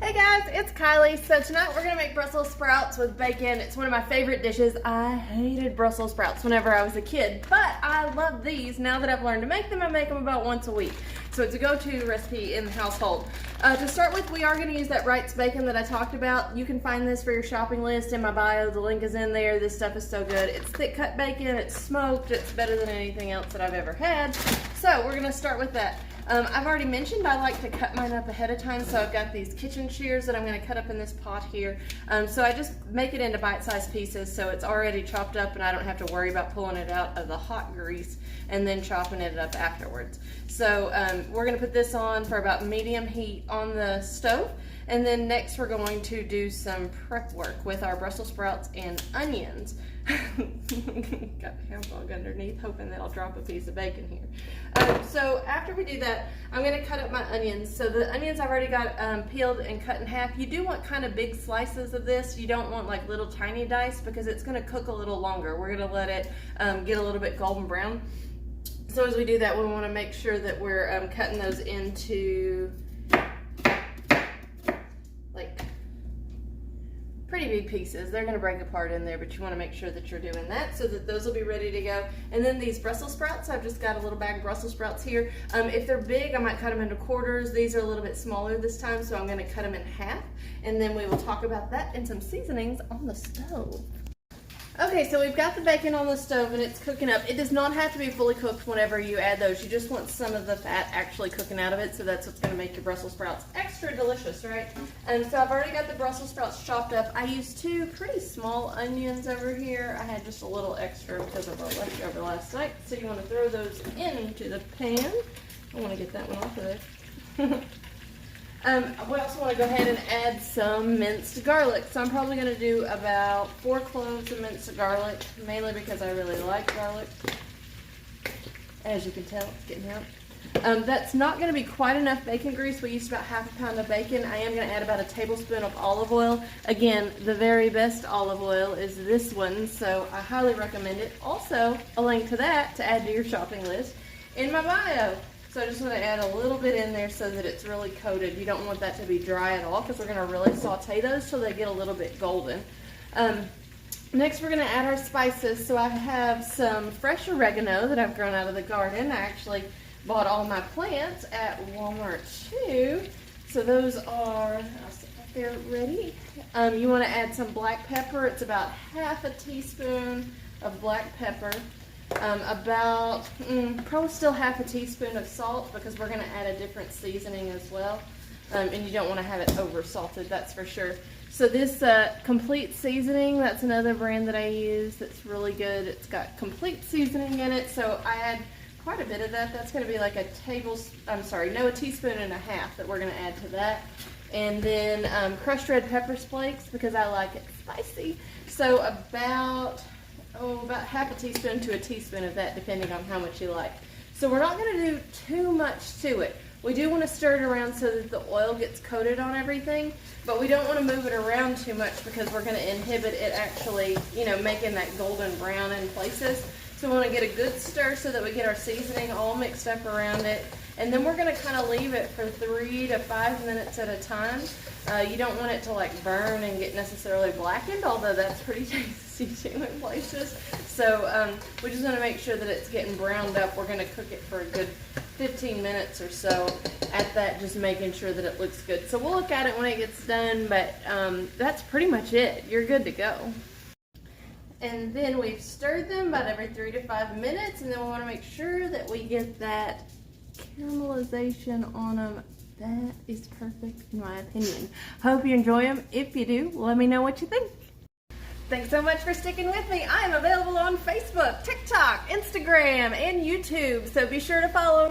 Hey guys, it's Kylie. So tonight we're gonna make Brussels sprouts with bacon. It's one of my favorite dishes. I hated Brussels sprouts whenever I was a kid, but I love these. Now that I've learned to make them, I make them about once a week. So it's a go-to recipe in the household. To start with, we are gonna use that Wright's bacon that I talked about. You can find this for your shopping list in my bio. The link is in there. This stuff is so good. It's thick cut bacon, it's smoked, it's better than anything else that I've ever had. So we're gonna start with that. I've already mentioned I like to cut mine up ahead of time, so I've got these kitchen shears that I'm going to cut up in this pot here. So I just make it into bite-sized pieces so it's already chopped up and I don't have to worry about pulling it out of the hot grease and then chopping it up afterwards. So we're going to put this on for about medium heat on the stove, and then next we're going to do some prep work with our Brussels sprouts and onions. Got the ham bug underneath, hoping that I'll drop a piece of bacon here. So after we do that, I'm going to cut up my onions. So the onions I've already got peeled and cut in half. You do want kind of big slices of this. You don't want like little tiny dice because it's going to cook a little longer. We're going to let it get a little bit golden brown. So as we do that, we want to make sure that we're cutting those into like pretty big pieces. They're going to break apart in there, but you want to make sure that you're doing that so that those will be ready to go. And then these Brussels sprouts, I've just got a little bag of Brussels sprouts here. If they're big, I might cut them into quarters. These are a little bit smaller this time, so I'm going to cut them in half. And then we will talk about that and some seasonings on the stove. Okay, so we've got the bacon on the stove and it's cooking up. It does not have to be fully cooked whenever you add those. You just want some of the fat actually cooking out of it, so that's what's going to make your Brussels sprouts extra delicious, right? And so I've already got the Brussels sprouts chopped up. I used 2 pretty small onions over here. I had just a little extra because of our leftover last night. So you want to throw those into the pan. I want to get that one off of there. We also want to go ahead and add some minced garlic. So I'm probably going to do about 4 cloves of minced garlic, mainly because I really like garlic. As you can tell, it's getting out. That's not going to be quite enough bacon grease. We used about half a pound of bacon. I am going to add about a tablespoon of olive oil. Again, the very best olive oil is this one, so I highly recommend it. Also, a link to that to add to your shopping list in my bio. So I just want to add a little bit in there so that it's really coated. You don't want that to be dry at all because we're going to really saute those till they get a little bit golden. Next we're going to add our spices. So I have some fresh oregano that I've grown out of the garden. I actually bought all my plants at Walmart too. So those are, I'll see if they're ready. You want to add some black pepper. It's about half a teaspoon of black pepper. Probably still half a teaspoon of salt because we're going to add a different seasoning as well. And you don't want to have it over salted, that's for sure. So this Complete Seasoning, that's another brand that I use that's really good. It's got complete seasoning in it, so I add quite a bit of that. That's going to be like a teaspoon and a half that we're going to add to that. And then crushed red pepper flakes because I like it spicy. So about half a teaspoon to a teaspoon of that, depending on how much you like. So we're not going to do too much to it. We do want to stir it around so that the oil gets coated on everything, but we don't want to move it around too much because we're going to inhibit it actually, making that golden brown in places. So we want to get a good stir so that we get our seasoning all mixed up around it. And then we're going to kind of leave it for 3 to 5 minutes at a time. You don't want it to like burn and get necessarily blackened, although that's pretty tasty too in places. So we just want to make sure that it's getting browned up. We're going to cook it for a good 15 minutes or so at that, just making sure that it looks good. So we'll look at it when it gets done, but that's pretty much it. You're good to go. And then we've stirred them about every 3 to 5 minutes, and then we want to make sure that we get that caramelization on them. That is perfect in my opinion. Hope you enjoy them. If you do, let me know what you think. Thanks so much for sticking with me. I am available on Facebook, TikTok, Instagram, and YouTube, so be sure to follow me.